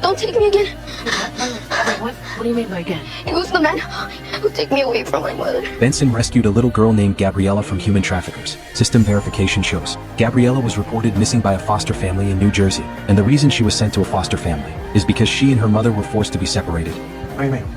Don't take me again. What do you mean by again? It was the man who took me away from my mother. Benson rescued a little girl named Gabriella from human traffickers. System verification shows Gabriella was reported missing by a foster family in New Jersey, and the reason she was sent to a foster family is because she and her mother were forced to be separated.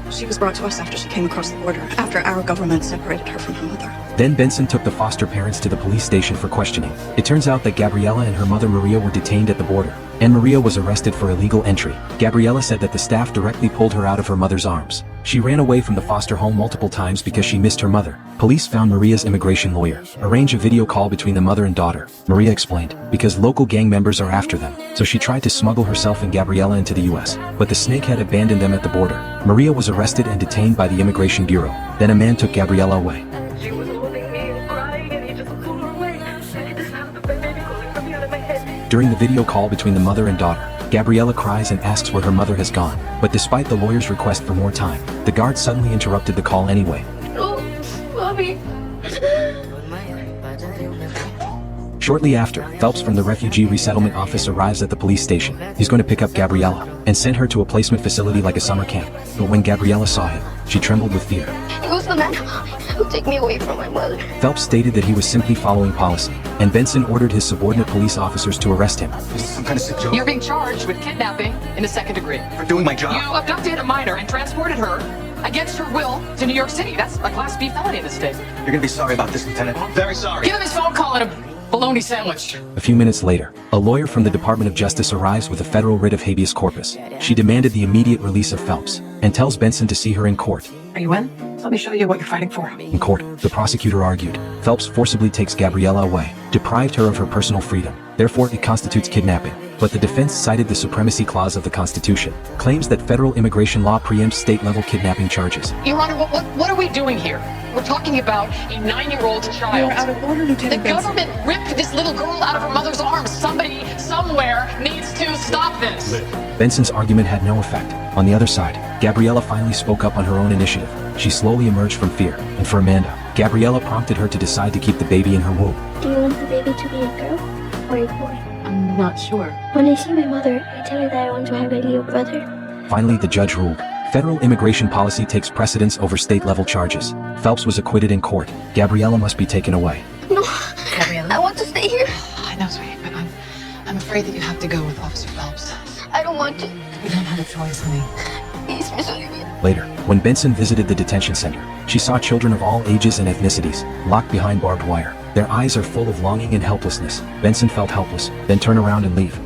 She was brought to us after she came across the border, after our government separated her from her mother. Then Benson took the foster parents to the police station for questioning. It turns out that Gabriella and her mother Maria were detained at the border, and Maria was arrested for illegal entry. Gabriella said that the staff directly pulled her out of her mother's arms. She ran away from the foster home multiple times because she missed her mother. Police found Maria's immigration lawyer, arranged a video call between the mother and daughter. Maria explained, because local gang members are after them, so she tried to smuggle herself and Gabriella into the US, but the snakehead abandoned them at the border. Maria was arrested and detained by the Immigration Bureau. Then a man took Gabriella away. She was holding me and crying, and he just pulled her away. And this sound of the baby calling from me out of my head. During the video call between the mother and daughter, Gabriella cries and asks where her mother has gone. But despite the lawyer's request for more time, the guard suddenly interrupted the call anyway. No, Mommy. Shortly after, Phelps from the Refugee Resettlement Office arrives at the police station. He's going to pick up Gabriella and send her to a placement facility like a summer camp. But when Gabriella saw him, she trembled with fear. It was the man who took me away from my mother. Phelps stated that he was simply following policy, and Benson ordered his subordinate police officers to arrest him. Is this some kind of sick joke? You're being charged with kidnapping in the second degree. For doing my job. You abducted a minor and transported her against her will to New York City. That's a Class B felony in this state. You're gonna be sorry about this, Lieutenant. Very sorry. Give him his phone call and a bologna sandwich. A few minutes later, a lawyer from the Department of Justice arrives with a federal writ of habeas corpus. She demanded the immediate release of Phelps and tells Benson to see her in court. Are you in? Let me show you what you're fighting for. In court, the prosecutor argued, Phelps forcibly takes Gabriella away, deprived her of her personal freedom. Therefore, it constitutes kidnapping. But the defense cited the Supremacy Clause of the Constitution, claims that federal immigration law preempts state-level kidnapping charges. Your Honor, what are we doing here? We're talking about a 9-year-old child. You're out of order, Lieutenant The Benson. government ripped this little girl out of her mother's arms. Somebody, somewhere, needs to stop this. Benson's argument had no effect. On the other side, Gabriella finally spoke up on her own initiative. She slowly emerged from fear, and for Amanda, Gabriella prompted her to decide to keep the baby in her womb. Do you want the baby to be a girl or a boy? I'm not sure. When I see my mother, I tell her that I want to have a little brother. Finally, the judge ruled. Federal immigration policy takes precedence over state-level charges. Phelps was acquitted in court. Gabriella must be taken away. No, Gabriella? I want to stay here. I know, sweetie, but I'm afraid that you have to go with Officer Phelps. I don't want to. You don't have a choice, honey. Please, Miss Olivia. Later, when Benson visited the detention center, she saw children of all ages and ethnicities, locked behind barbed wire. Their eyes are full of longing and helplessness. Benson felt helpless, then turn around and leave.